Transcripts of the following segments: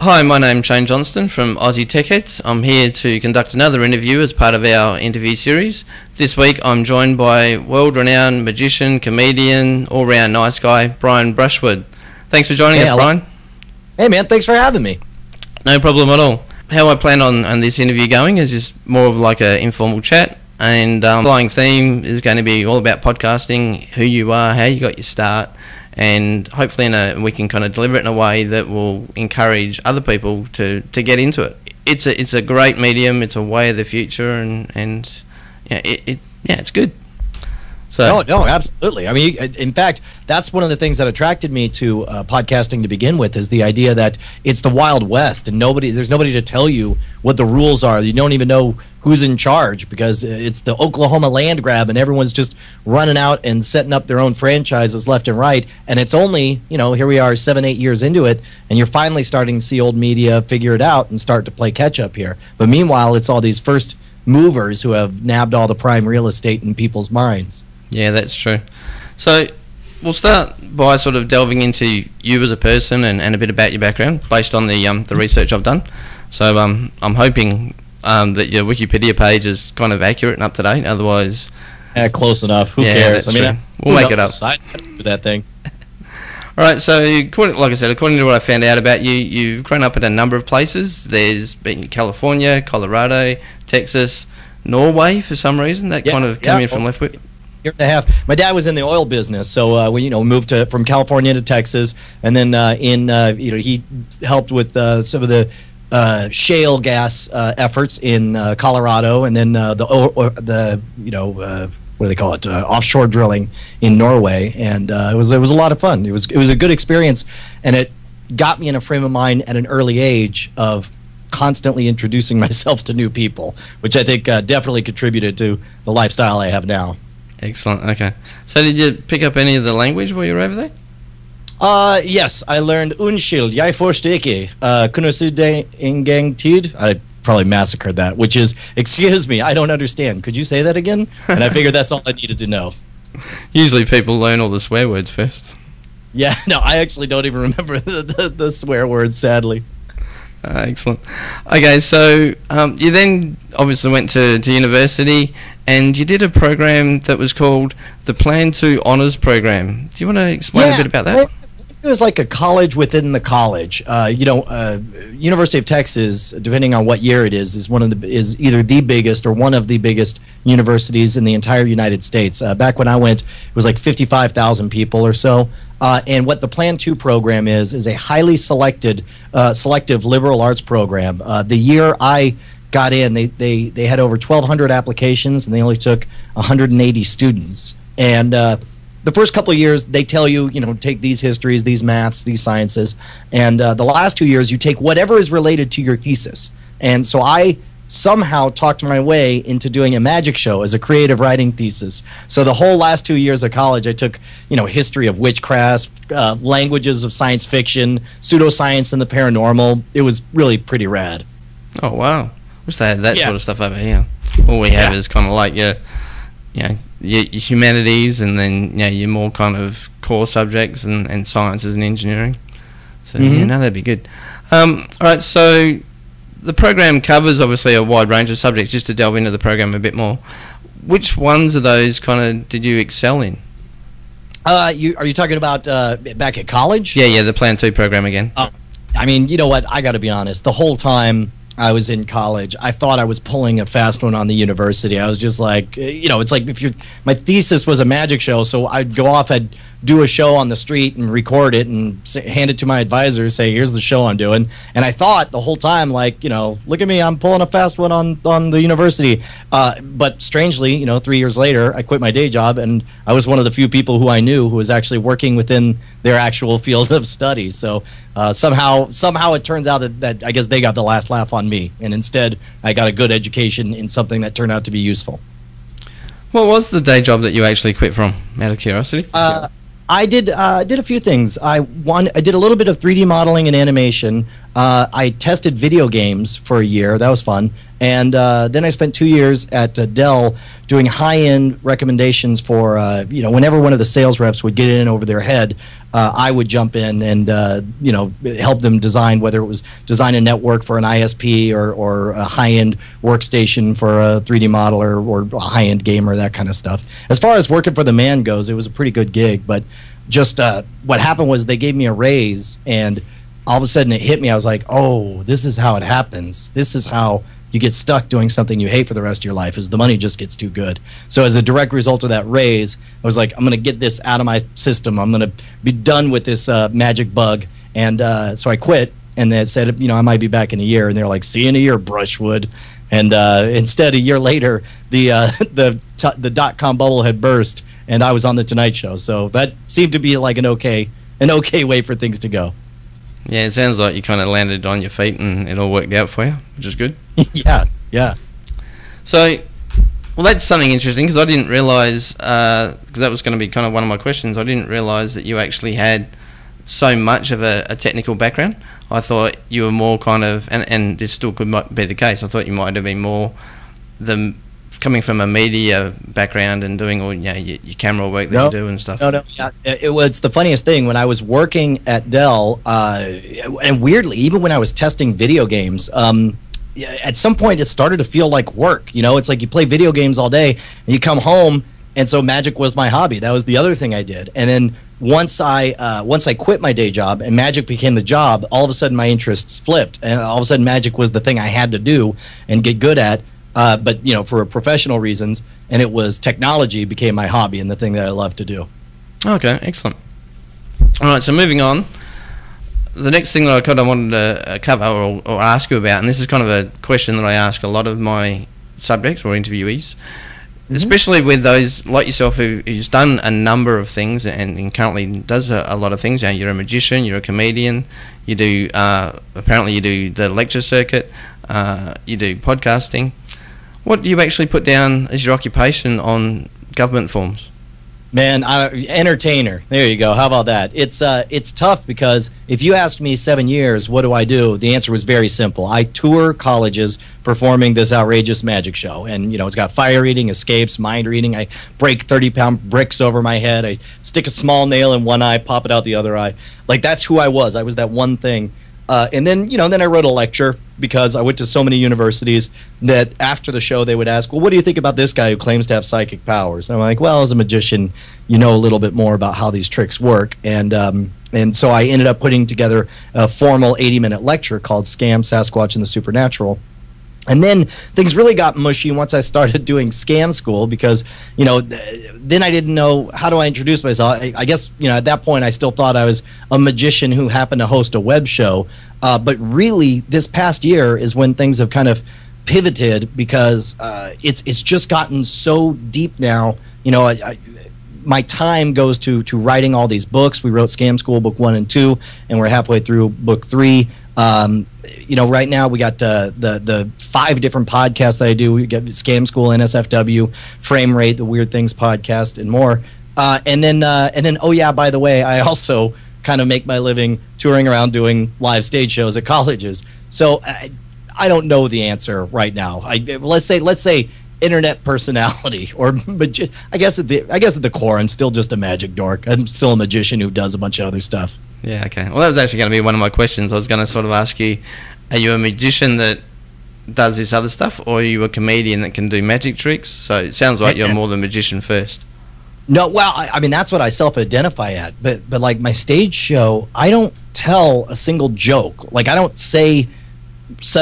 Hi, my name's Shayne Johnston from Aussie Tech Heads. I'm here to conduct another interview as part of our interview series. This week I'm joined by world-renowned magician, comedian, all-round nice guy, Brian Brushwood. Thanks for joining us, Brian. Hey man, thanks for having me. No problem at all. How I plan on this interview going is just more of like an informal chat, and the flying theme is going to be all about podcasting, who you are, how you got your start, and hopefully we can kind of deliver it in a way that will encourage other people to get into it. It's a great medium. It's a way of the future, and yeah, it's good. So no, absolutely. I mean, in fact, that's one of the things that attracted me to podcasting to begin with, is the idea that it's the Wild West, and there's nobody to tell you what the rules are. You don't even know who's in charge, because it's the Oklahoma land grab, and everyone's just running out and setting up their own franchises left and right. And it's only, here we are 7-8 years into it, and you're finally starting to see old media figure it out and start to play catch up here. But meanwhile, it's all these first movers who have nabbed all the prime real estate in people's minds. Yeah, that's true. So we'll start by sort of delving into you as a person and a bit about your background based on the research I've done. So I'm hoping that your Wikipedia page is kind of accurate and up to date. Otherwise, close enough. Who cares? I mean, we'll make it up. I do that thing. All right. So, like I said, according to what I found out about you, you've grown up in a number of places. There's been California, Colorado, Texas, Norway for some reason. That kind of came in from left with. Year and a half. My dad was in the oil business, so we moved from California to Texas, and then he helped with some of the shale gas efforts in Colorado, and then what do they call it, offshore drilling in Norway, and it was a lot of fun. It was a good experience, and it got me in a frame of mind at an early age of constantly introducing myself to new people, which I think definitely contributed to the lifestyle I have now. Excellent. Okay. So did you pick up any of the language while you were over there? Yes, I learned Unnskyld, jeg forstår ikke. Kunne du det en gang tid? I probably massacred that, which is, excuse me, I don't understand. Could you say that again? And I figured that's all I needed to know. Usually people learn all the swear words first. Yeah, no, I actually don't even remember the swear words, sadly. Excellent. Okay, so you then obviously went to university, and you did a program that was called the Plan 2 Honours Program. Do you want to explain a bit about that? It was like a college within the college. University of Texas, depending on what year it is is either the biggest or one of the biggest universities in the entire United States. Back when I went, it was like 55,000 people or so. And what the Plan 2 program is a highly selective liberal arts program. The year I got in, they had over 1,200 applications, and they only took 180 students. And the first couple of years, they tell you, take these histories, these maths, these sciences, and the last 2 years, you take whatever is related to your thesis. And so I somehow talked my way into doing a magic show as a creative writing thesis. So the whole last 2 years of college, I took, history of witchcraft, languages of science fiction, pseudoscience, and the paranormal. It was really pretty rad. Oh, wow. Wish they had that sort of stuff over here. All we have is kind of like your humanities, and then your more kind of core subjects and sciences and engineering. So that'd be good. All right, so the program covers obviously a wide range of subjects. Just to delve into the program a bit more, which ones of those kind of did you excel in? Are you talking about back at college? Yeah, the Plan 2 program again. I mean, you know what? I got to be honest. The whole time I was in college, I thought I was pulling a fast one on the university. I was just like, it's like my thesis was a magic show, so I'd go off, I'd do a show on the street and record it and hand it to my advisor, say, here's the show I'm doing. And I thought the whole time, like, look at me, I'm pulling a fast one on the university. But strangely, 3 years later, I quit my day job, and I was one of the few people who I knew who was actually working within their actual field of study. So somehow it turns out that I guess they got the last laugh on me, and instead I got a good education in something that turned out to be useful. What was the day job that you actually quit from, out of curiosity? I did a few things. I did a little bit of 3D modeling and animation. I tested video games for a year. That was fun. And then I spent 2 years at Dell doing high-end recommendations for, whenever one of the sales reps would get in over their head, I would jump in and, help them design, whether it was design a network for an ISP or a high-end workstation for a 3D modeler or a high-end gamer, that kind of stuff. As far as working for the man goes, it was a pretty good gig, but just what happened was they gave me a raise, and all of a sudden it hit me. I was like, oh, this is how it happens. This is how you get stuck doing something you hate for the rest of your life, is the money just gets too good. So as a direct result of that raise, I was like, I'm going to get this out of my system. I'm going to be done with this magic bug. And so I quit, and they said, I might be back in a year. And they're like, see you in a year, Brushwood. And instead, a year later, the dot-com bubble had burst, and I was on The Tonight Show. So that seemed to be like an okay way for things to go. Yeah, it sounds like you kind of landed on your feet and it all worked out for you, which is good. Yeah. So, well, that's something interesting, because I didn't realise, because that was going to be kind of one of my questions, I didn't realise that you actually had so much of a technical background. I thought you were more kind of, and this still could be the case, I thought you might have been more coming from a media background and doing all your camera work that you do and stuff. No. Yeah, it's the funniest thing. When I was working at Dell, and weirdly, even when I was testing video games, at some point it started to feel like work. It's like you play video games all day and you come home, and so Magic was my hobby. That was the other thing I did. And then once I quit my day job and Magic became the job, all of a sudden my interests flipped, and all of a sudden Magic was the thing I had to do and get good at. But for professional reasons, and it was technology became my hobby and the thing that I love to do. Okay, excellent. All right, so moving on. The next thing that I kind of wanted to cover or ask you about, and this is kind of a question that I ask a lot of my subjects or interviewees, especially with those like yourself who's done a number of things and currently does a lot of things. You're a magician, you're a comedian, you do apparently you do the lecture circuit, you do podcasting. What do you actually put down as your occupation on government forms? Man, entertainer. There you go. How about that? It's tough, because if you asked me 7 years, what do I do? The answer was very simple. I tour colleges performing this outrageous magic show. And, it's got fire eating, escapes, mind reading. I break 30-pound bricks over my head. I stick a small nail in one eye, pop it out the other eye. Like, that's who I was. I was that one thing. And then, then I wrote a lecture, because I went to so many universities that after the show they would ask, well, what do you think about this guy who claims to have psychic powers? And I'm like, well, as a magician, you know a little bit more about how these tricks work. And so I ended up putting together a formal 80-minute lecture called Scam, Sasquatch, and the Supernatural. And then things really got mushy once I started doing Scam School, because, then I didn't know, how do I introduce myself? I guess, at that point I still thought I was a magician who happened to host a web show. But really, this past year is when things have kind of pivoted, because it's just gotten so deep now. My time goes to writing all these books. We wrote Scam School Book 1 and 2, and we're halfway through Book 3. Right now we got the 5 different podcasts that I do. We get Scam School, NSFW, Frame Rate, the Weird Things podcast, and more. And then, oh yeah, by the way, I also kind of make my living touring around doing live stage shows at colleges. So I don't know the answer right now. Let's say internet personality, but I guess at the core, I'm still just a magic dork. I'm still a magician who does a bunch of other stuff. Yeah, okay. Well, that was actually going to be one of my questions. I was going to sort of ask you, are you a magician that does this other stuff, or are you a comedian that can do magic tricks? So it sounds like you're more the magician first. No, well, I mean, that's what I self-identify at. But like my stage show, I don't tell a single joke. Like, I don't set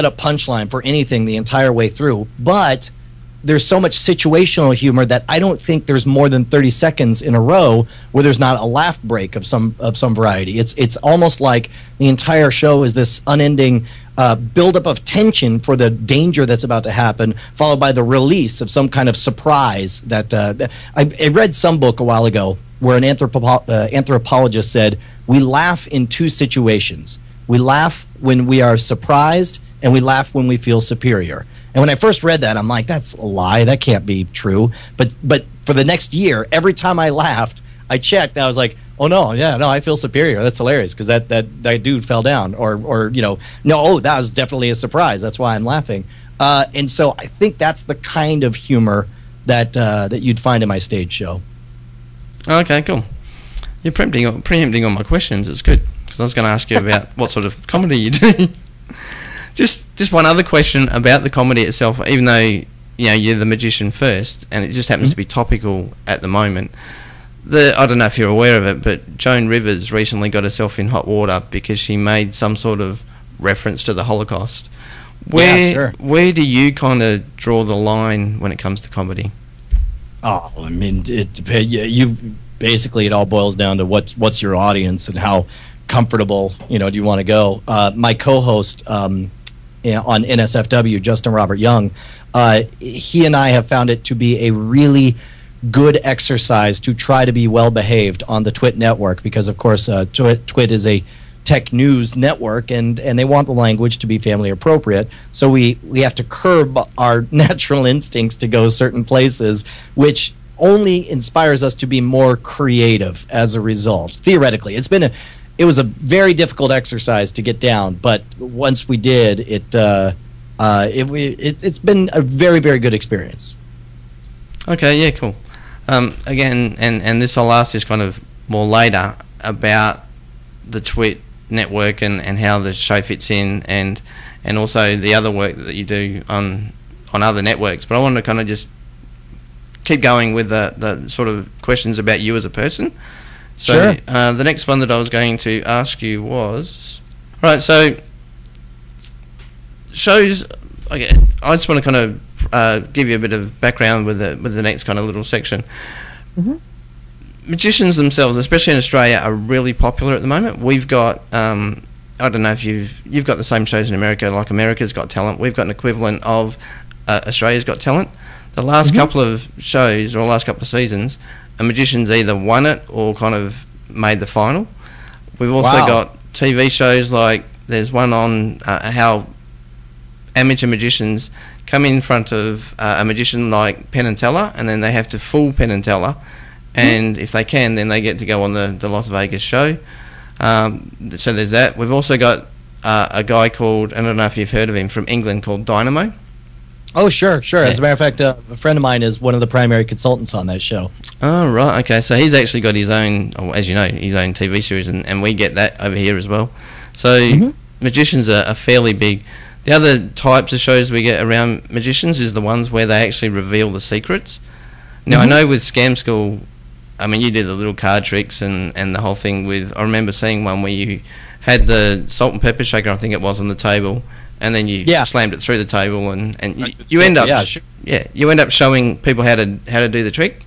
a punchline for anything the entire way through. But there's so much situational humor that I don't think there's more than 30 seconds in a row where there's not a laugh break of some variety. It's almost like the entire show is this unending buildup of tension for the danger that's about to happen, followed by the release of some kind of surprise. I read some book a while ago where an anthropologist said, we laugh in 2 situations. We laugh when we are surprised, and we laugh when we feel superior. And when I first read that, I'm like, that's a lie. That can't be true. But for the next year, every time I laughed, I checked. And I was like, oh, no, I feel superior. That's hilarious, because that dude fell down. Or no, that was definitely a surprise. That's why I'm laughing. And so I think that's the kind of humor that you'd find in my stage show. Okay, cool. You're preempting all my questions. It's good, because I was going to ask you about what sort of comedy you do. Just one other question about the comedy itself. Even though you're the magician first, and it just happens to be topical at the moment. I don't know if you're aware of it, but Joan Rivers recently got herself in hot water because she made some sort of reference to the Holocaust. Where do you kind of draw the line when it comes to comedy? Oh, I mean, basically it all boils down to what's your audience and how comfortable do you want to go. My co-host on NSFW, Justin Robert Young, he and I have found it to be a really good exercise to try to be well behaved on the Twit network, because of course Twit is a tech news network, and they want the language to be family appropriate. So we have to curb our natural instincts to go certain places, which only inspires us to be more creative as a result. Theoretically, it was a very difficult exercise to get down, but once we did, it's been a very, very good experience. Okay, yeah, cool. Again, and this I'll ask this kind of more later about the Twit network and how the show fits in, and also the other work that you do on other networks. But I want to kind of just keep going with the sort of questions about you as a person. So sure. The next one that I was going to ask you was, all right, so shows. Okay, I just want to kind of give you a bit of background with the next kind of little section. Mm-hmm. Magicians themselves, especially in Australia, are really popular at the moment. We've got, I don't know if you've got the same shows in America, like America's Got Talent. We've got an equivalent of Australia's Got Talent. The last couple of shows, or last couple of seasons, a magician's either won it or kind of made the final. We've also got TV shows, like there's one on how amateur magicians come in front of a magician like Penn and Teller, and then they have to fool Penn and Teller, and if they can, then they get to go on the Las Vegas show. So there's that. We've also got a guy called, I don't know if you've heard of him, from England, called Dynamo. Oh, sure. Yeah. As a matter of fact, a friend of mine is one of the primary consultants on that show. Oh, right. Okay, so he's actually got his own, as you know, his own TV series, and we get that over here as well. So magicians are fairly big. The other types of shows we get around magicians is the ones where they actually reveal the secrets. Now, I know with Scam School, I mean, you did the little card tricks and the whole thing with, I remember seeing one where you had the salt and pepper shaker, I think it was, on the table, and then you slammed it through the table, and you end up you end up showing people how to do the trick.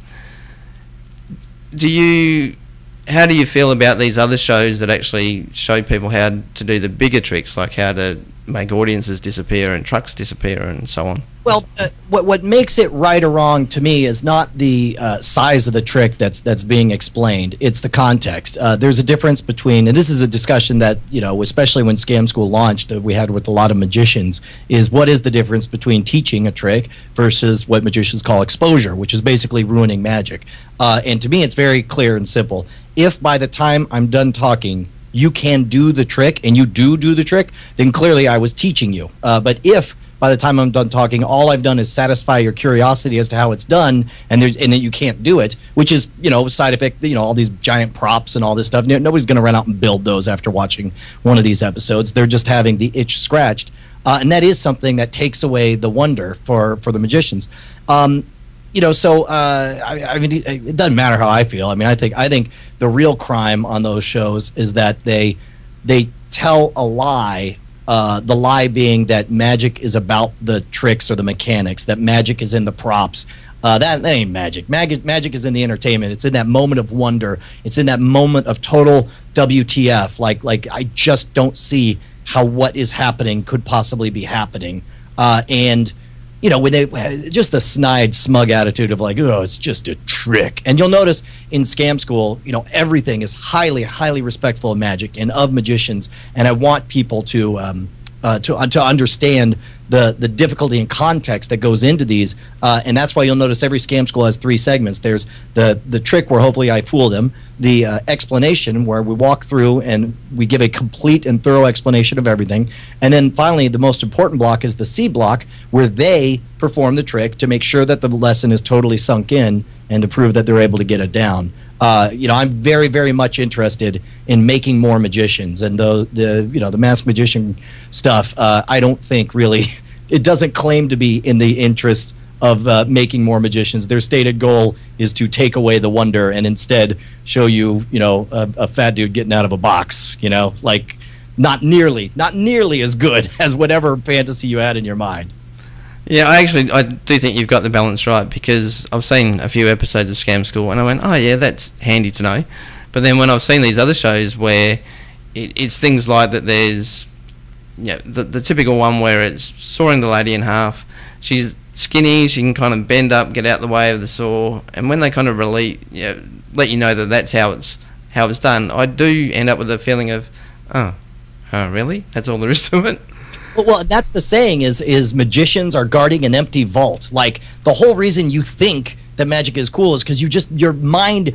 How do you feel about these other shows that actually show people how to do the bigger tricks, like how to make audiences disappear and trucks disappear and so on? Well, what makes it right or wrong to me is not the size of the trick that's being explained. It's the context. There's a difference between, and this is a discussion that, especially when Scam School launched, we had with a lot of magicians, is what is the difference between teaching a trick versus what magicians call exposure, which is basically ruining magic. And to me, it's very clear and simple. If by the time I'm done talking, you can do the trick, and you do the trick, then clearly I was teaching you. But if by the time I'm done talking, all I've done is satisfy your curiosity as to how it's done, and that you can't do it, which is, side effect, all these giant props and all this stuff. Nobody's going to run out and build those after watching one of these episodes. They're just having the itch scratched. And that is something that takes away the wonder for the magicians. I mean, it doesn't matter how I feel. I mean, I think the real crime on those shows is that they tell a lie. The lie being that magic is about the tricks or the mechanics. That magic is in the props. That ain't magic. Magic is in the entertainment. It's in that moment of wonder. It's in that moment of total WTF. Like I just don't see how what is happening could possibly be happening. And when they just the snide, smug attitude of like, oh, it's just a trick. And you'll notice in Scam School, everything is highly, highly respectful of magic and of magicians. And I want people to understand the difficulty and context that goes into these, and that's why you'll notice every scam school has 3 segments. There's the trick where hopefully I fool them, the explanation where we walk through and we give a complete and thorough explanation of everything, and then finally the most important block is the C block, where they perform the trick to make sure that the lesson is totally sunk in and to prove that they're able to get it down. I'm very, very much interested in making more magicians, and the masked magician stuff, I don't think really, it doesn't claim to be in the interest of making more magicians. Their stated goal is to take away the wonder and instead show you, a fat dude getting out of a box, like not nearly as good as whatever fantasy you had in your mind. Yeah, I do think you've got the balance right, because I've seen a few episodes of Scam School and I went, oh yeah, that's handy to know. But then when I've seen these other shows where it's things like that, there's the typical one where it's sawing the lady in half. She's skinny, she can kind of bend up, get out the way of the saw, and when they kind of let you know that that's how it's done, I do end up with a feeling of, oh really? That's all there is to it? Well, that's the saying is magicians are guarding an empty vault. Like, the whole reason you think that magic is cool is because your mind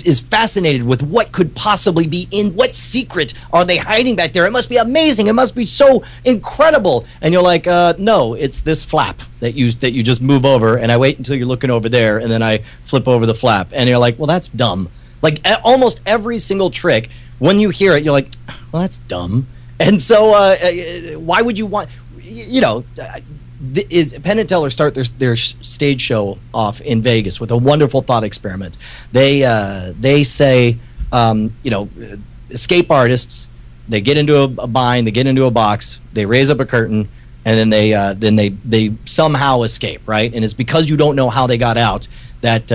is fascinated with what could possibly be what secret are they hiding back there? It must be amazing. It must be so incredible. And you're like, no, it's this flap that you just move over, and I wait until you're looking over there, and then I flip over the flap. And you're like, well, that's dumb. Like, almost every single trick, when you hear it, you're like, well, that's dumb. And so why would you want, Penn and Teller start their stage show off in Vegas with a wonderful thought experiment. They say, escape artists, they get into a bind, they get into a box, they raise up a curtain, and then they somehow escape, right? And it's because you don't know how they got out that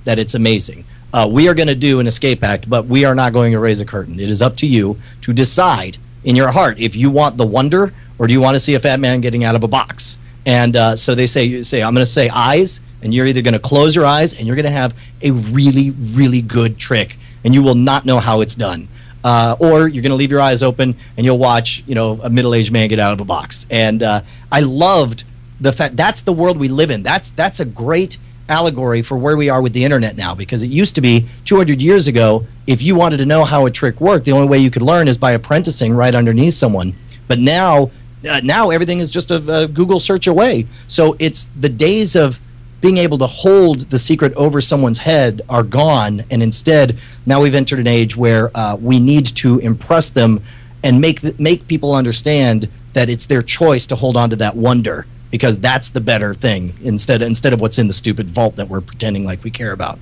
it's amazing. We are going to do an escape act, but we are not going to raise a curtain. It is up to you to decide in your heart if you want the wonder or do you want to see a fat man getting out of a box. And so they say, I'm going to say eyes, and you're either going to close your eyes and you're going to have a really, really good trick, and you will not know how it's done. Or you're going to leave your eyes open and you'll watch, a middle-aged man get out of a box. And I loved the fact that's the world we live in. That's a great allegory for where we are with the internet now, because it used to be 200 years ago, if you wanted to know how a trick worked, the only way you could learn is by apprenticing right underneath someone. But now everything is just a Google search away. So it's the days of being able to hold the secret over someone's head are gone, and instead now we've entered an age where we need to impress them and make people understand that it's their choice to hold on to that wonder, because that's the better thing instead of what's in the stupid vault that we're pretending like we care about.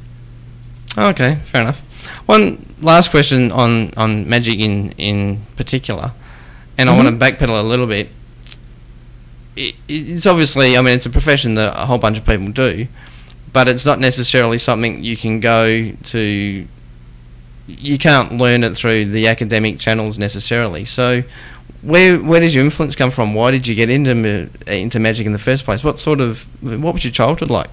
Okay, fair enough. One last question on magic in particular, and I want to backpedal a little bit. It's obviously, it's a profession that a whole bunch of people do, but it's not necessarily something you can go to. You can't learn it through the academic channels necessarily. So where does your influence come from? Why did you get into magic in the first place? What was your childhood like?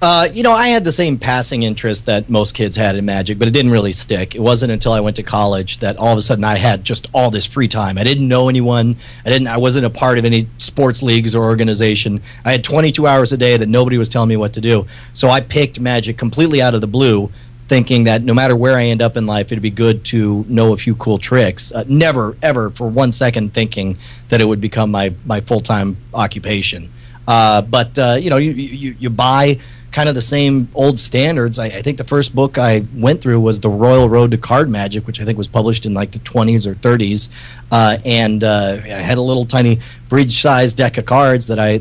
I had the same passing interest that most kids had in magic, but it didn't really stick. It wasn't until I went to college that all of a sudden I had just all this free time. I didn't know anyone. I wasn't a part of any sports leagues or organization. I had 22 hours a day that nobody was telling me what to do. So I picked magic completely out of the blue, thinking that no matter where I end up in life, it'd be good to know a few cool tricks. Never, ever for 1 second thinking that it would become my full-time occupation. But you buy kind of the same old standards. I think the first book I went through was The Royal Road to Card Magic, which I think was published in like the 20s or 30s. And I had a little tiny bridge-sized deck of cards that I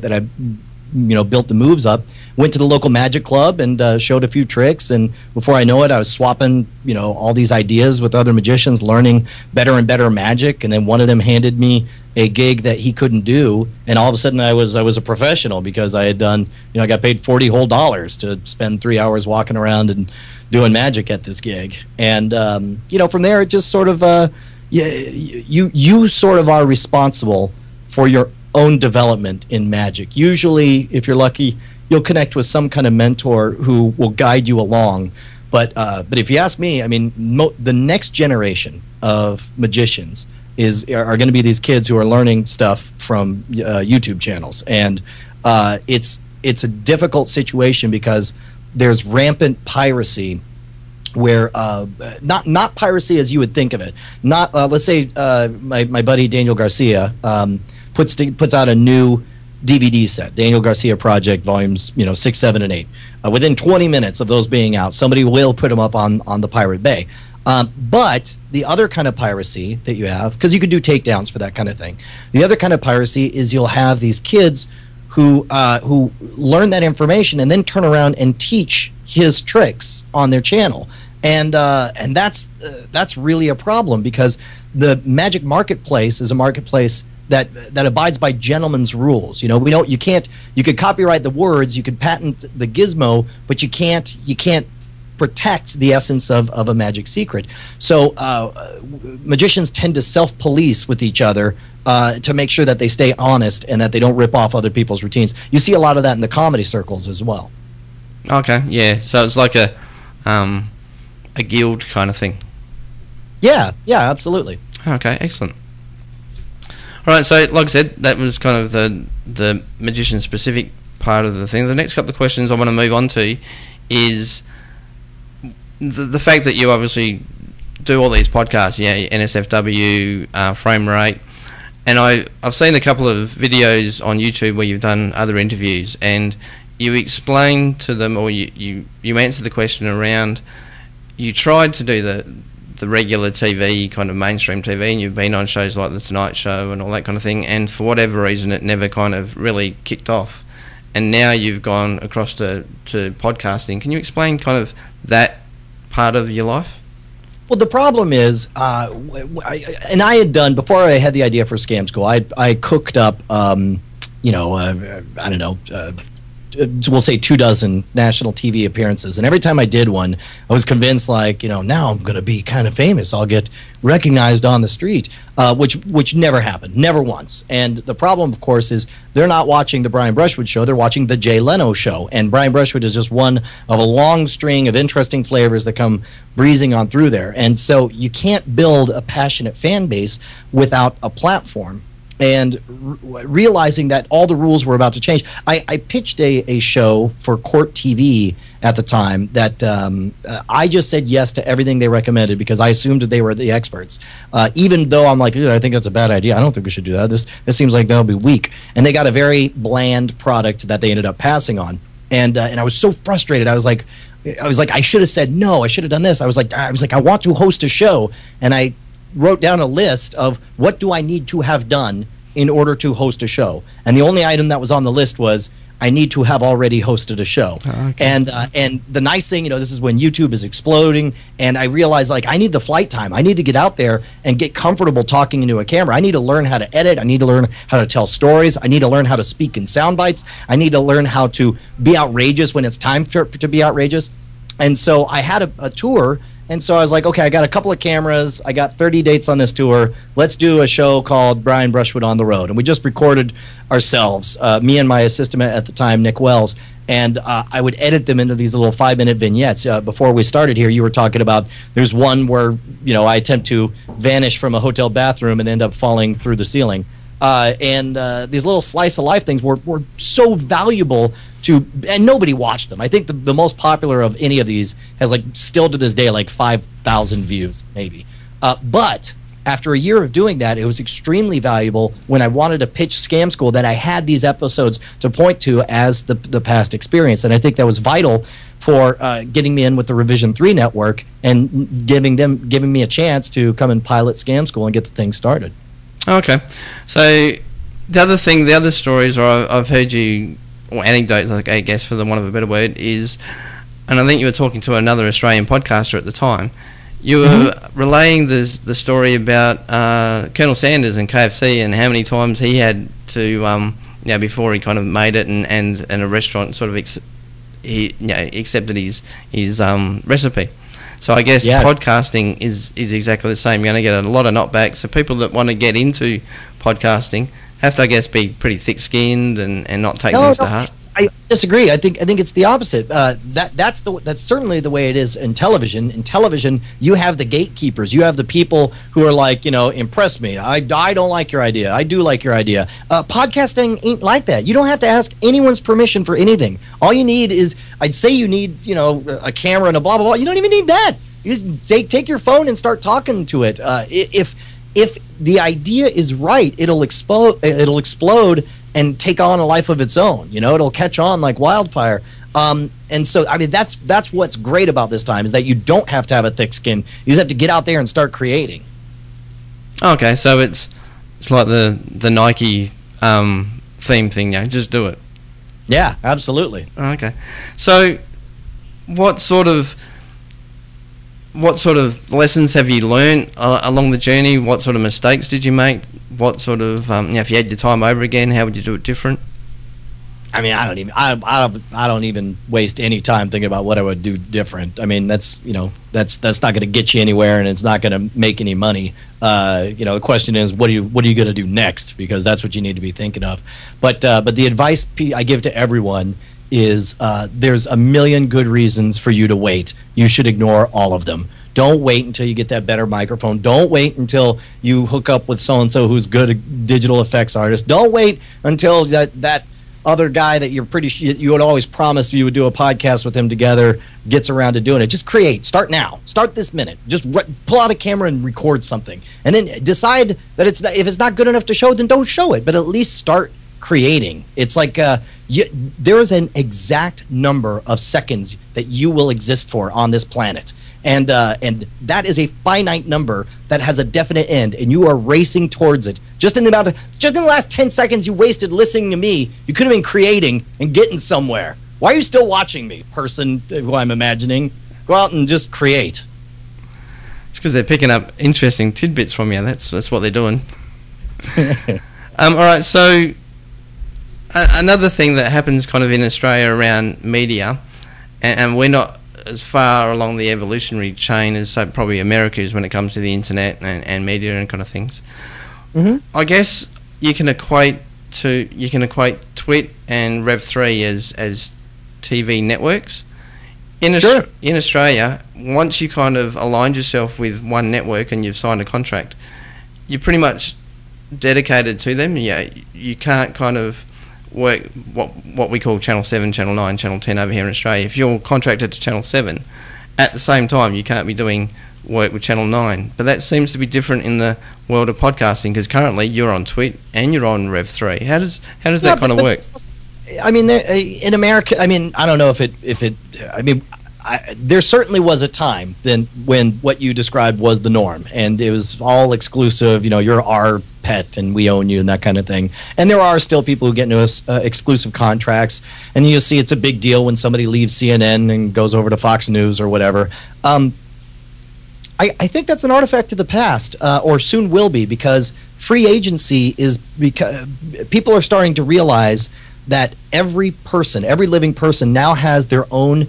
built the moves up. Went to the local magic club and showed a few tricks, and before I know it, I was swapping all these ideas with other magicians, learning better and better magic. And then one of them handed me a gig that he couldn't do, and all of a sudden I was a professional, because I had done, I got paid $40 whole to spend 3 hours walking around and doing magic at this gig. And from there it just sort of you sort of are responsible for your own development in magic. Usually, if you're lucky, you'll connect with some kind of mentor who will guide you along. But if you ask me, the next generation of magicians are going to be these kids who are learning stuff from YouTube channels, and it's a difficult situation because there's rampant piracy, where not piracy as you would think of it. Not let's say my buddy Daniel Garcia puts out a new DVD set, Daniel Garcia Project Volumes 6, 7, and 8. Within 20 minutes of those being out, somebody will put them up on the Pirate Bay. But the other kind of piracy that you have, because you could do takedowns for that kind of thing, the other kind of piracy is you'll have these kids who learn that information and then turn around and teach his tricks on their channel, and that's really a problem, because the Magic Marketplace is a marketplace that abides by gentleman's rules. You could copyright the words, you could patent the gizmo, but you can't protect the essence of a magic secret. So magicians tend to self-police with each other to make sure that they stay honest and that they don't rip off other people's routines. You see a lot of that in the comedy circles as well. Okay, yeah. So it's like a guild kind of thing. Yeah, absolutely. Okay, excellent. All right, so like I said, that was kind of the magician-specific part of the thing. The next couple of questions I want to move on to is the fact that you obviously do all these podcasts, NSFW, Frame Rate, and I've seen a couple of videos on YouTube where you've done other interviews, and you explain to them, or you answer the question around, you tried to do the regular TV, kind of mainstream TV, and you've been on shows like The Tonight Show and all that kind of thing, and for whatever reason it never kind of really kicked off, and now you've gone across to podcasting. Can you explain kind of that part of your life? Well, the problem is, I had done, before I had the idea for Scam School, I cooked up, I don't know, we'll say 24 national TV appearances, and every time I did one, I was convinced, now I'm going to be kind of famous. I'll get recognized on the street, which never happened, never once. And the problem, of course, is they're not watching the Brian Brushwood Show; they're watching the Jay Leno Show. And Brian Brushwood is just one of a long string of interesting flavors that come breezing on through there. And so you can't build a passionate fan base without a platform. And realizing that all the rules were about to change, I pitched a show for Court TV at the time that I just said yes to everything they recommended because I assumed that they were the experts. Even though I'm like, I think that's a bad idea. I don't think we should do that. This seems like that'll be weak. And they got a very bland product that they ended up passing on. And I was so frustrated. I was like, I should have said no. I should have done this. I was like, I want to host a show, and I wrote down a list of what do I need to have done in order to host a show, and the only item that was on the list was I need to have already hosted a show. Okay. And the nice thing, this is when YouTube is exploding, and I realized I need the flight time. I need to get out there and get comfortable talking into a camera. I need to learn how to edit. I need to learn how to tell stories. I need to learn how to speak in sound bites. I need to learn how to be outrageous when it's time to be outrageous. And so I had a tour. And so I was like, okay, I got a couple of cameras. I got 30 dates on this tour. Let's do a show called Brian Brushwood on the Road. And we just recorded ourselves, me and my assistant at the time, Nick Wells. And I would edit them into these little 5-minute vignettes. Before we started here, you were talking about there's one where, I attempt to vanish from a hotel bathroom and end up falling through the ceiling. And these little slice of life things were so valuable and nobody watched them. I think the most popular of any of these has still to this day 5,000 views maybe. But after a year of doing that, it was extremely valuable when I wanted to pitch Scam School that I had these episodes to point to as the past experience. And I think that was vital for getting me in with the Revision 3 network and giving me a chance to come and pilot Scam School and get the thing started. Okay. So the other stories, or I've heard you, or anecdotes, I guess, for the want of a better word, is, and I think you were talking to another Australian podcaster at the time, you were relaying the story about Colonel Sanders and KFC and how many times he had to, before he kind of made it, and a restaurant sort of accepted his recipe. So I guess podcasting is exactly the same. You're going to get a lot of knockbacks. So people that want to get into podcasting have to, I guess, be pretty thick-skinned and not take things to heart. I disagree. I think it's the opposite. That's certainly the way it is in television. In television, you have the gatekeepers. You have the people who are like, impress me. I don't like your idea. I do like your idea. Podcasting ain't like that. You don't have to ask anyone's permission for anything. All you need is, I'd say you need, a camera and a blah blah blah. You don't even need that. You just take your phone and start talking to it. If the idea is right, it'll explode and take on a life of its own. It'll catch on like wildfire. And so, I mean, that's what's great about this time, is that you don't have to have a thick skin. You just have to get out there and start creating. Okay, so it's like the Nike theme thing, just do it. Yeah, absolutely. Okay, so what sort of lessons have you learned along the journey? What sort of mistakes did you make? What sort of if you had your time over again, how would you do it different? I mean, I don't even waste any time thinking about what I would do different. I mean, that's not going to get you anywhere, and it's not going to make any money. The question is, what are you going to do next? Because that's what you need to be thinking of. But the advice I give to everyone is there's a million good reasons for you to wait. You should ignore all of them. Don't wait until you get that better microphone. Don't wait until you hook up with so-and-so who's good at digital effects artist. Don't wait until that other guy that you would always promise you would do a podcast with him together gets around to doing it. Just create. Start now. Start this minute. Just pull out a camera and record something. And then decide that if it's not good enough to show, then don't show it. But at least start creating. It's like there is an exact number of seconds that you will exist for on this planet. And that is a finite number that has a definite end, and you are racing towards it. Just in the last 10 seconds you wasted listening to me, you could have been creating and getting somewhere. Why are you still watching me, person who I'm imagining? Go out and just create. It's because they're picking up interesting tidbits from you. That's what they're doing. All right, so another thing that happens kind of in Australia around media, and we're not as far along the evolutionary chain as probably America is when it comes to the internet and media and kind of things. Mm-hmm. I guess you can equate Twit and Rev3 as TV networks. In Australia, once you kind of aligned yourself with one network and you've signed a contract, you're pretty much dedicated to them. Yeah, you can't kind of work what we call Channel 7, Channel 9, Channel 10 over here in Australia. If you're contracted to Channel 7, at the same time you can't be doing work with Channel 9. But that seems to be different in the world of podcasting, because currently you're on Twit and you're on Rev3. How does that kind of work? I mean, in America, I mean, I don't know there certainly was a time then when what you described was the norm, and it was all exclusive. You're our pet and we own you and that kind of thing. And there are still people who get into exclusive contracts, and you see it's a big deal when somebody leaves CNN and goes over to Fox News or whatever. I think that's an artifact of the past, or soon will be, because free agency is because people are starting to realize that every living person now has their own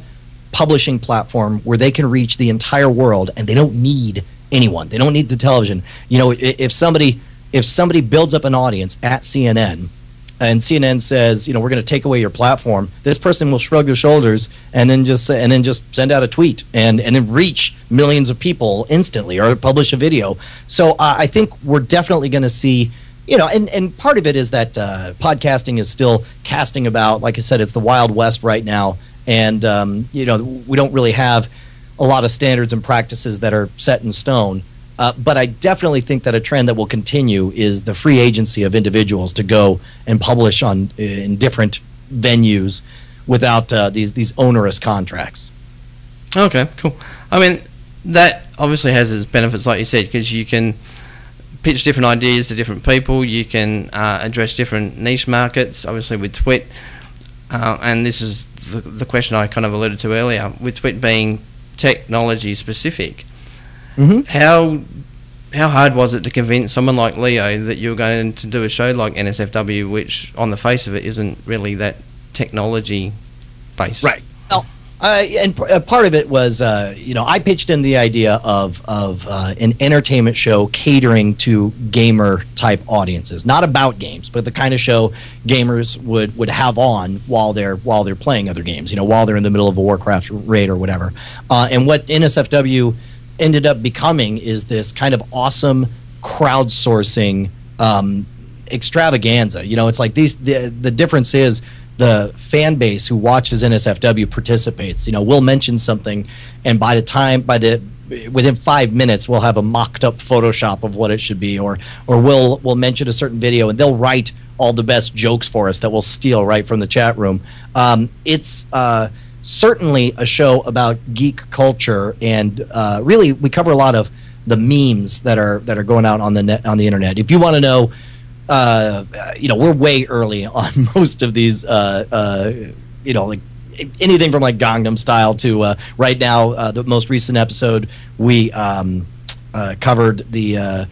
publishing platform where they can reach the entire world, and they don't need anyone. They don't need the television. If somebody builds up an audience at CNN, and CNN says, we're going to take away your platform, this person will shrug their shoulders and then just send out a tweet and then reach millions of people instantly, or publish a video. So I think we're definitely going to see, and part of it is that podcasting is still casting about. Like I said, it's the Wild West right now. And, we don't really have a lot of standards and practices that are set in stone. But I definitely think that a trend that will continue is the free agency of individuals to go and publish in different venues without these onerous contracts. Okay, cool. I mean, that obviously has its benefits, like you said, because you can pitch different ideas to different people. You can address different niche markets, obviously with Twit. And this is the question I kind of alluded to earlier, with Twit being technology specific. Mm-hmm. How hard was it to convince someone like Leo that you were going to do a show like NSFW, which on the face of it isn't really that technology based? Right. Part of it was, I pitched in the idea of an entertainment show catering to gamer type audiences, not about games, but the kind of show gamers would have on while they're playing other games, while they're in the middle of a Warcraft raid or whatever. And what NSFW ended up becoming is this kind of awesome crowdsourcing extravaganza. It's like the difference is the fan base who watches NSFW participates. We'll mention something, and within 5 minutes, we'll have a mocked up Photoshop of what it should be, or we'll mention a certain video, and they'll write all the best jokes for us that we'll steal right from the chat room. It's certainly a show about geek culture, and really we cover a lot of the memes that are going out on the internet. If you want to know. We're way early on most of these, like anything from like Gangnam Style to right now, the most recent episode we covered the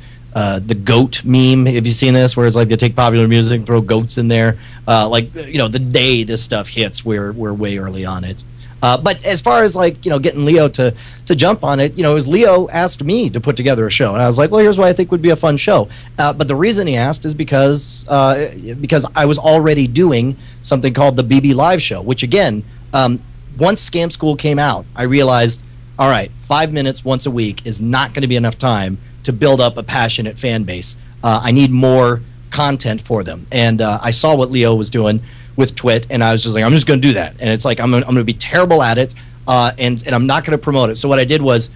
goat meme. Have you seen this? Where it's like they take popular music and throw goats in there. The day this stuff hits, we're way early on it. But as far as getting Leo to jump on it, it was Leo asked me to put together a show, and I was like, well, here's what I think would be a fun show. But the reason he asked is because I was already doing something called the BB Live Show, which again, once Scam School came out, I realized, all right, 5 minutes once a week is not going to be enough time to build up a passionate fan base. I need more content for them, and I saw what Leo was doing with Twit, and I was just like, I'm just going to do that. And it's like, I'm going to be terrible at it, and I'm not going to promote it. So what I did was,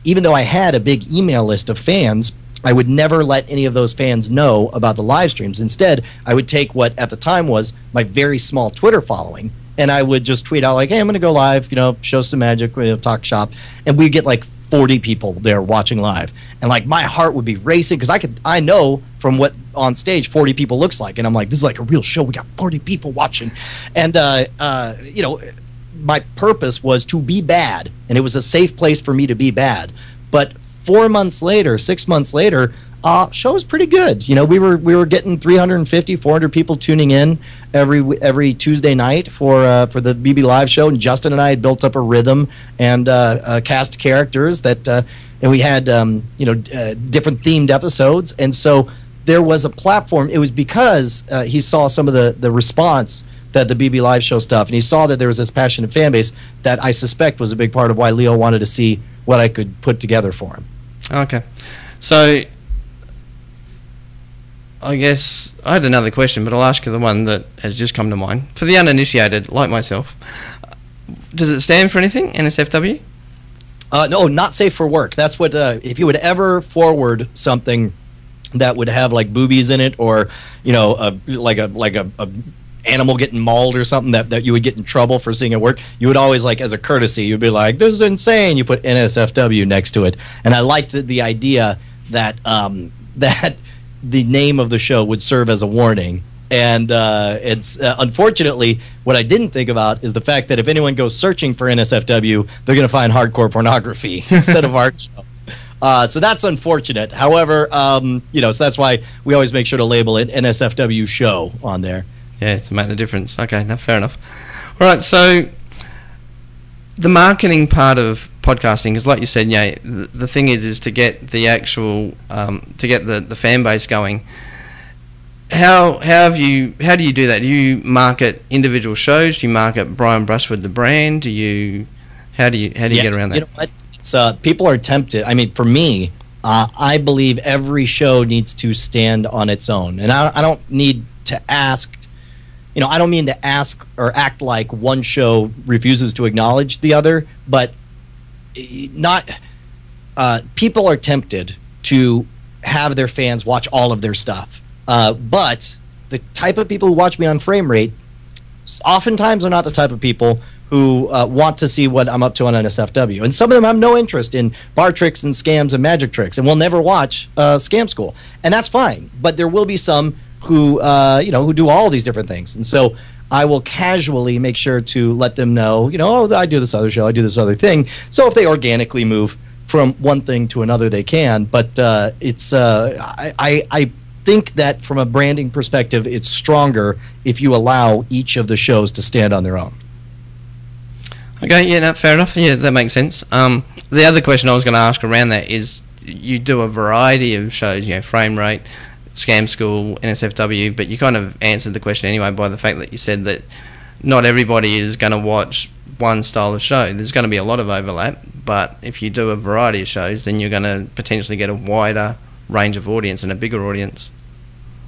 even though I had a big email list of fans, I would never let any of those fans know about the live streams. Instead, I would take what at the time was my very small Twitter following, and I would just tweet out like, hey, I'm going to go live, show some magic, talk shop, and we'd get like 40 people there watching live, and like my heart would be racing because I know from what on stage 40 people looks like, and I'm like, this is like a real show. We got 40 people watching, and my purpose was to be bad, and it was a safe place for me to be bad. But 6 months later, show was pretty good. We were getting 350, 400 people tuning in every Tuesday night for the BB Live Show, and Justin and I had built up a rhythm and cast characters that and we had different themed episodes, and so there was a platform. It was because he saw some of the response that the BB Live Show stuff, and he saw that there was this passionate fan base that I suspect was a big part of why Leo wanted to see what I could put together for him. Okay, so I guess I had another question, but I'll ask you the one that has just come to mind. For the uninitiated, like myself, does it stand for anything, NSFW? No, not safe for work. That's what, if you would ever forward something that would have like boobies in it, or, like a animal getting mauled or something that you would get in trouble for seeing at work, you would always, like, as a courtesy, you'd be like, this is insane. You put NSFW next to it. And I liked the idea that that the name of the show would serve as a warning. And it's unfortunately, what I didn't think about is the fact that if anyone goes searching for NSFW, they're going to find hardcore pornography instead of our show. So that's unfortunate. However, so that's why we always make sure to label it NSFW show on there. Yeah, to make the difference. Okay, no, fair enough. All right, so the marketing part of podcasting is, like you said, the thing is to get the actual to get the fan base going. How do you do that? Do you market individual shows? Do you market Brian Brushwood the brand? How do you get around that? You know what? It's, people are tempted. I mean, for me, I believe every show needs to stand on its own, and I don't need to ask. I don't mean to ask or act like one show refuses to acknowledge the other, but people are tempted to have their fans watch all of their stuff. But the type of people who watch me on Frame Rate oftentimes are not the type of people who want to see what I'm up to on NSFW. And some of them have no interest in bar tricks and scams and magic tricks and will never watch Scam School. And that's fine. But there will be some who who do all these different things. And so I will casually make sure to let them know, oh, I do this other show, I do this other thing. So if they organically move from one thing to another, they can. But I think that from a branding perspective, it's stronger if you allow each of the shows to stand on their own. Okay, yeah, no, fair enough. Yeah, that makes sense. The other question I was going to ask around that is, you do a variety of shows, Frame Rate, Scam School, NSFW, but you kind of answered the question anyway by the fact that you said that not everybody is going to watch one style of show. There's going to be a lot of overlap, but if you do a variety of shows, then you're going to potentially get a wider range of audience and a bigger audience.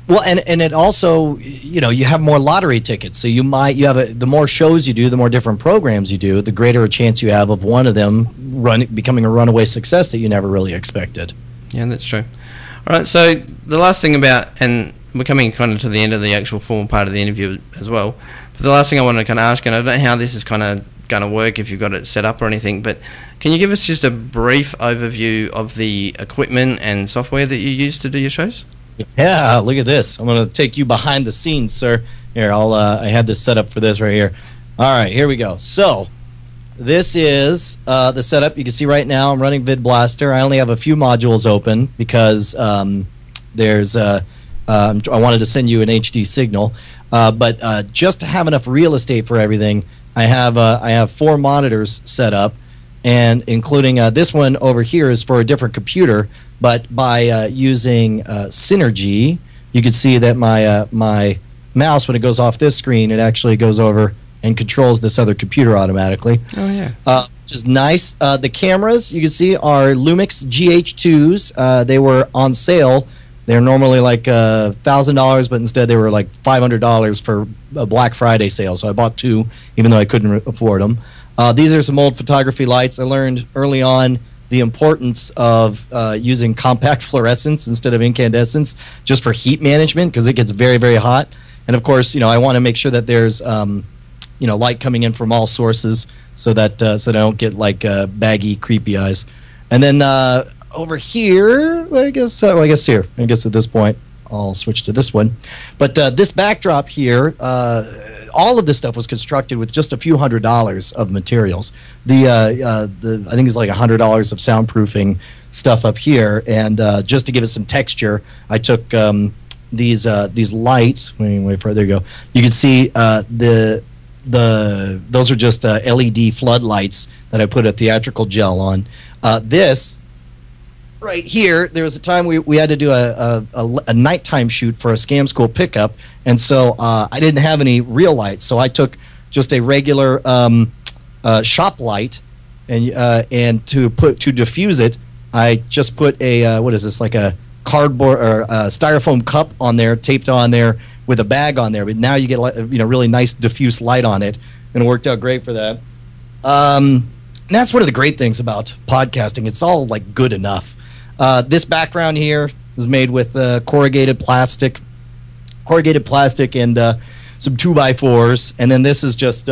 Well, and it also, you have more lottery tickets. So the more shows you do, the more different programs you do, the greater a chance you have of one of them becoming a runaway success that you never really expected. Yeah, that's true. All right, so the last thing and we're coming kind of to the end of the actual formal part of the interview as well, but the last thing I wanted to kind of ask, and I don't know how this is kind of going to work if you've got it set up or anything, but can you give us just a brief overview of the equipment and software that you use to do your shows? Yeah, look at this. I'm going to take you behind the scenes, sir. Here, I had this set up for this right here. All right, here we go. So this is the setup. You can see right now I'm running VidBlaster. I only have a few modules open because I wanted to send you an HD signal. But just to have enough real estate for everything, I have 4 monitors set up, and including this one over here is for a different computer. But by using Synergy, you can see that my mouse, when it goes off this screen, it actually goes over and controls this other computer automatically. Oh, yeah. Which is nice. The cameras, you can see, are Lumix GH2s. They were on sale. They're normally like $1,000, but instead they were like $500 for a Black Friday sale. So I bought 2, even though I couldn't afford them. These are some old photography lights. I learned early on the importance of using compact fluorescence instead of incandescence just for heat management, because it gets very, very hot. And of course, I want to make sure that there's light coming in from all sources so that I don't get like baggy, creepy eyes. And then over here, I guess at this point I'll switch to this one. But this backdrop here, all of this stuff was constructed with just a few $100s of materials. I think it's like $100 of soundproofing stuff up here, and just to give it some texture, I took these lights. Wait, there you go. You can see those are just LED floodlights that I put a theatrical gel on. This right here, there was a time we had to do a nighttime shoot for a Scam School pickup, and so I didn't have any real lights, so I took just a regular shop light, and to diffuse it, I just put a what is this, like a cardboard or a styrofoam cup on there, taped on there with a bag on there. But now you get really nice diffuse light on it, and it worked out great for that. That's one of the great things about podcasting. It's all like good enough. This background here is made with corrugated plastic and some 2x4s, and then this is just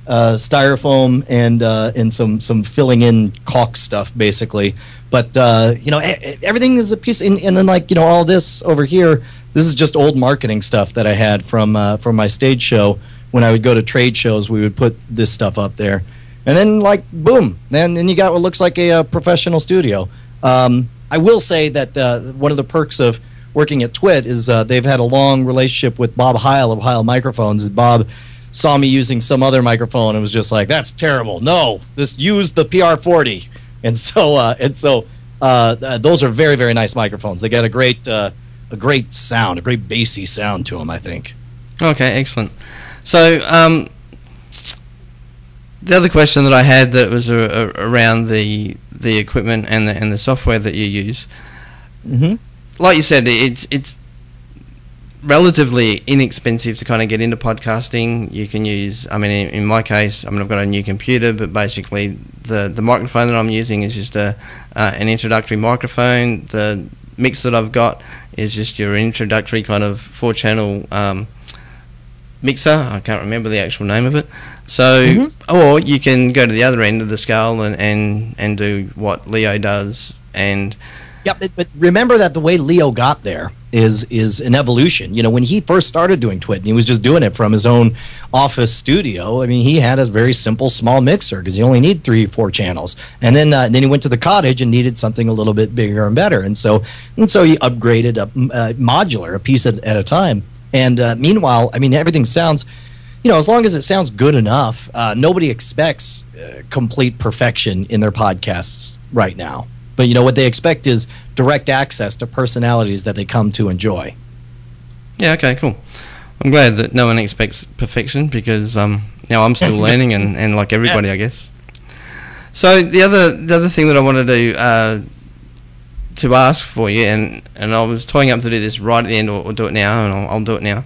styrofoam and some filling in caulk stuff basically. But everything is a piece. And then all this over here, this is just old marketing stuff that I had from my stage show. When I would go to trade shows, we would put this stuff up there, and then boom, then you got what looks like a professional studio. I will say that one of the perks of working at Twit is they've had a long relationship with Bob Heil of Heil Microphones. Bob saw me using some other microphone and was just like, "That's terrible. No, just use the PR40." And so those are very, very nice microphones. They got a great sound, a great bassy sound to them, I think. Okay, excellent. So the other question that I had that was around the equipment and the software that you use. Mm-hmm. Like you said, it's relatively inexpensive to kind of get into podcasting. You can use, in my case, I've got a new computer, but basically the microphone that I'm using is just an introductory microphone. The mix that I've got is just your introductory kind of 4-channel mixer. I can't remember the actual name of it. So, or you can go to the other end of the scale and do what Leo does. And yeah, but remember that the way Leo got there is an evolution. When he first started doing Twit, and he was just doing it from his own office studio. he had a very simple small mixer because you only need 3-4 channels. And then he went to the cottage and needed something a little bit bigger and better. And so he upgraded modular, a piece at a time. And meanwhile, everything sounds as long as it sounds good enough, nobody expects complete perfection in their podcasts right now. But what they expect is direct access to personalities that they come to enjoy. Yeah, okay, cool. I'm glad that no one expects perfection because I'm still learning and like everybody, I guess. So the other thing that I wanted to ask for you, and I was toying up to do this right at the end, or do it now, and I'll do it now.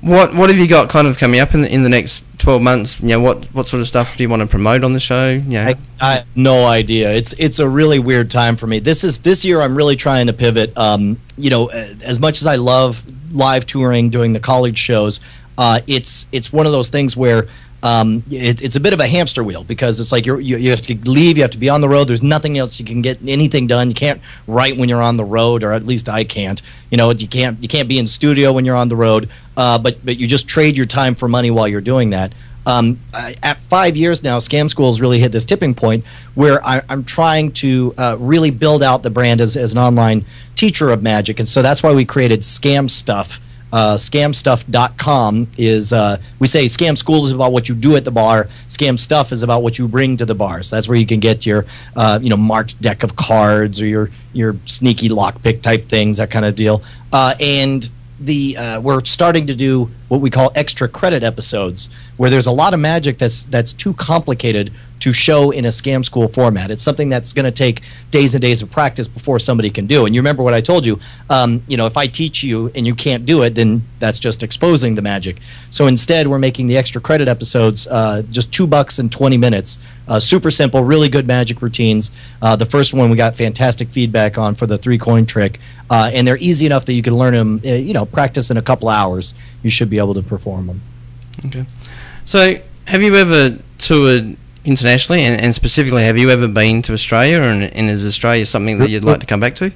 What have you got kind of coming up in the next 12 months? What sort of stuff do you want to promote on the show? I have no idea. It's a really weird time for me. This year I'm really trying to pivot. As much as I love live touring, doing the college shows, it's one of those things where it's a bit of a hamster wheel, because it's like you have to leave, you have to be on the road. There's nothing else you can get anything done. You can't write when you're on the road, or at least I can't. You can't be in studio when you're on the road. But you just trade your time for money while you're doing that. At 5 years now, Scam School's really hit this tipping point where I'm trying to really build out the brand as an online teacher of magic, and so that's why we created Scam Stuff. Scamstuff.com is, we say Scam School is about what you do at the bar. Scam Stuff is about what you bring to the bar. So that's where you can get your, marked deck of cards, or your sneaky lockpick type things, that kind of deal. And we're starting to do what we call extra credit episodes, where there's a lot of magic that's too complicated to show in a Scam School format. It's something that's going to take days and days of practice before somebody can do. And you remember what I told you, if I teach you and you can't do it, then that's just exposing the magic. So instead, we're making the extra credit episodes just $2 and 20 minutes. Super simple, really good magic routines. The first one we got fantastic feedback on for the 3-coin trick. And they're easy enough that you can learn them, practice in a couple hours. You should be able to perform them. Okay. So have you ever toured internationally, and specifically, have you ever been to Australia, and is Australia something that you'd like to come back to?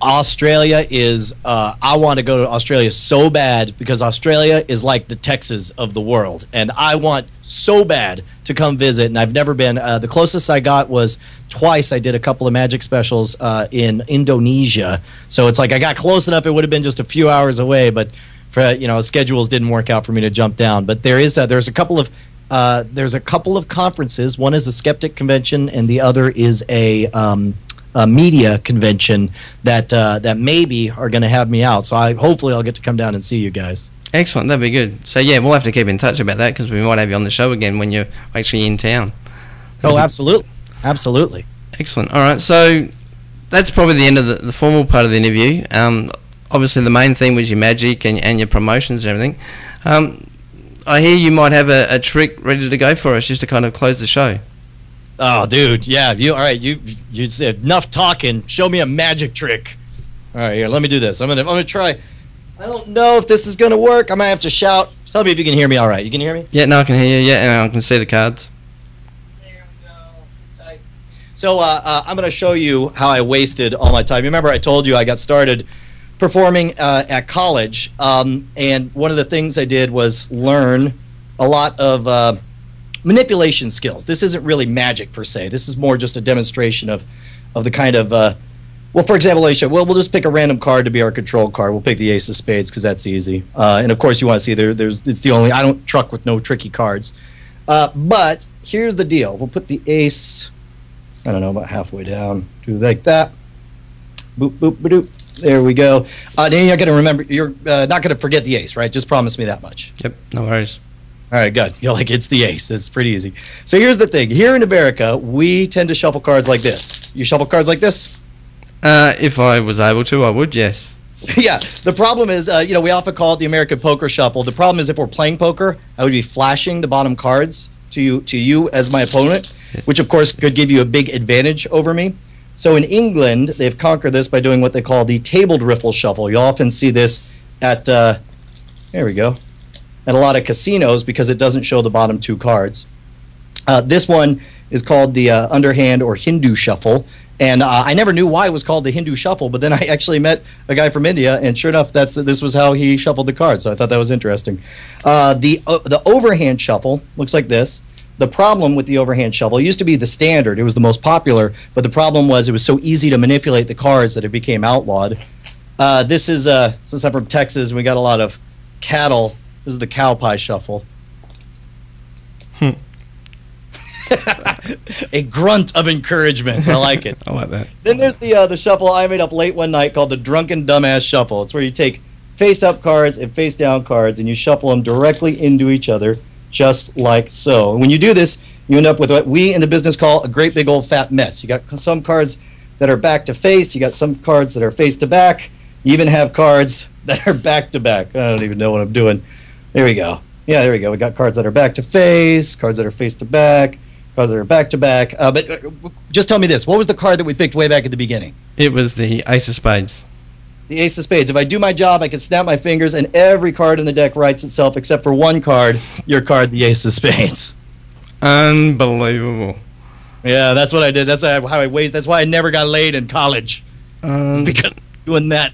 Australia is, I want to go to Australia so bad, because Australia is like the Texas of the world, and I want so bad to come visit, and I've never been. The closest I got was twice. I did a couple of magic specials in Indonesia, so it's like I got close enough. It would have been just a few hours away, but schedules didn't work out for me to jump down. But there's a couple of conferences. One is a Skeptic Convention, and the other is a media convention that maybe are going to have me out. So hopefully I'll get to come down and see you guys. Excellent, that'd be good. So yeah, we'll have to keep in touch about that, because we might have you on the show again when you're actually in town. Oh, absolutely, absolutely. Excellent. All right, so that's probably the end of the formal part of the interview. Obviously, the main theme was your magic and your promotions and everything. I hear you might have a trick ready to go for us, just to kind of close the show. Oh, dude, yeah. All right, you said enough talking. Show me a magic trick. All right, here, let me do this. I'm gonna try. I don't know if this is gonna work. I might have to shout. Tell me if you can hear me. All right, you can hear me? Yeah, no, I can hear you. Yeah, and I can see the cards. There we go. Sit tight. So I'm gonna show you how I wasted all my time. Remember, I told you I got started performing at college, and one of the things I did was learn a lot of manipulation skills. This isn't really magic per se. This is more just a demonstration of the kind of well, for example, we'll just pick a random card to be our control card. We'll pick the Ace of Spades, because that's easy. And of course, you want to see it's the only. I don't truck with no tricky cards. But here's the deal. We'll put the Ace. I don't know, about halfway down. Do like that. Boop boop boop. There we go. Then you're going to remember. You're not going to forget the Ace, right? Just promise me that much. Yep. No worries. All right, good. You're like, it's the Ace. It's pretty easy. So here's the thing. Here in America, we tend to shuffle cards like this. You shuffle cards like this? If I was able to, I would, yes. Yeah. The problem is, we often call it the American poker shuffle. The problem is, if we're playing poker, I would be flashing the bottom cards to you as my opponent, yes, which, of course, could give you a big advantage over me. So in England, they've conquered this by doing what they call the tabled riffle shuffle. You often see this at, there we go, at a lot of casinos, because it doesn't show the bottom two cards. This one is called the underhand or Hindu shuffle. And I never knew why it was called the Hindu shuffle, but then I actually met a guy from India, and sure enough, this was how he shuffled the cards. So I thought that was interesting. The overhand shuffle looks like this. The problem with the overhand shuffle, it used to be the standard. It was the most popular, but the problem was it was so easy to manipulate the cards that it became outlawed. This is, since I'm from Texas, we got a lot of cattle. This is the cow pie shuffle. A grunt of encouragement. I like it. I like that. Then there's the shuffle I made up late one night called the Drunken Dumbass Shuffle. It's where you take face-up cards and face-down cards, and you shuffle them directly into each other, just like so. And when you do this, you end up with what we in the business call a great big old fat mess. You got some cards that are back to face. You got some cards that are face to back. You even have cards that are back to back. I don't even know what I'm doing. There we go. Yeah, there we go. We got cards that are back to face, cards that are face to back, cards that are back to back. But just tell me this. What was the card that we picked way back at the beginning? It was the Ace of Spades. The Ace of Spades. If I do my job, I can snap my fingers, and every card in the deck writes itself except for one card, your card, the Ace of Spades. Unbelievable. Yeah, that's what I did. That's how I waited. That's why I never got laid in college. It's because of doing that.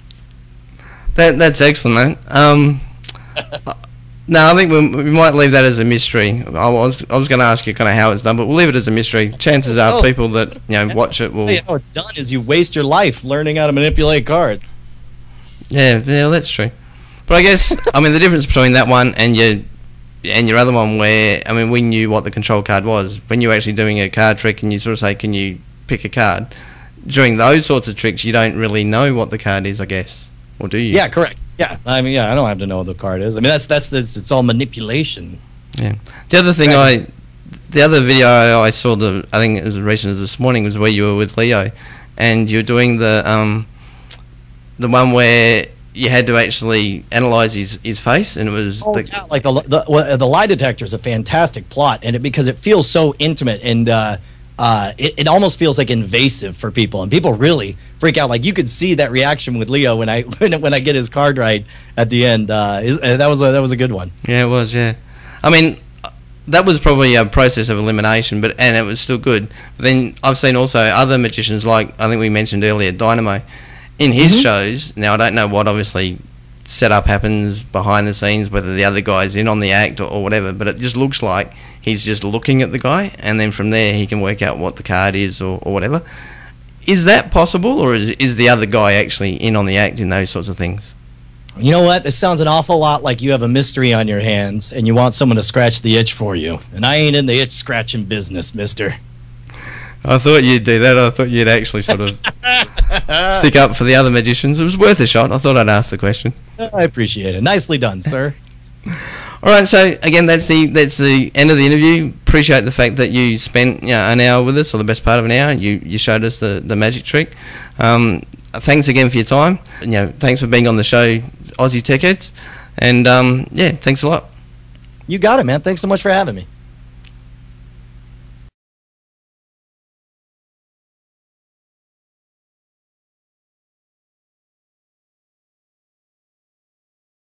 That's excellent, man. No, I think we might leave that as a mystery. I was going to ask you kind of how it's done, but we'll leave it as a mystery. Chances are people that watch it will. How it's done is you waste your life learning how to manipulate cards. Yeah, that's true. But I guess the difference between that one and your other one, where we knew what the control card was. When you're actually doing a card trick and you sort of say, "Can you pick a card?" During those sorts of tricks, you don't really know what the card is, I guess, or do you? Yeah, correct. Yeah, I don't have to know what the card is. It's all manipulation. Yeah. The other thing the other video I saw, I think it was as recent as this morning, was where you were with Leo, and you're doing the one where you had to actually analyze his face, and it was like the lie detector is a fantastic plot, and because it feels so intimate, and it almost feels like invasive for people, and people really freak out. Like you could see that reaction with Leo when I get his card right at the end. That was a good one. Yeah, it was. Yeah, that was probably a process of elimination, and it was still good. But then I've seen also other magicians, like I think we mentioned earlier, Dynamo, in his shows. Now I don't know what obviously setup happens behind the scenes, whether the other guy's in on the act or whatever, but it just looks like he's just looking at the guy, and then from there he can work out what the card is or whatever. Is that possible, or is the other guy actually in on the act in those sorts of things? You know what? This sounds an awful lot like you have a mystery on your hands and you want someone to scratch the itch for you. And I ain't in the itch scratching business, mister. I thought you'd do that. I thought you'd actually sort of stick up for the other magicians. It was worth a shot. I thought I'd ask the question. I appreciate it. Nicely done, sir. All right, so again, that's the end of the interview. Appreciate the fact that you spent an hour with us, or the best part of an hour. You showed us the magic trick. Thanks again for your time. Thanks for being on the show, Aussie Tech Heads. And thanks a lot. You got it, man. Thanks so much for having me.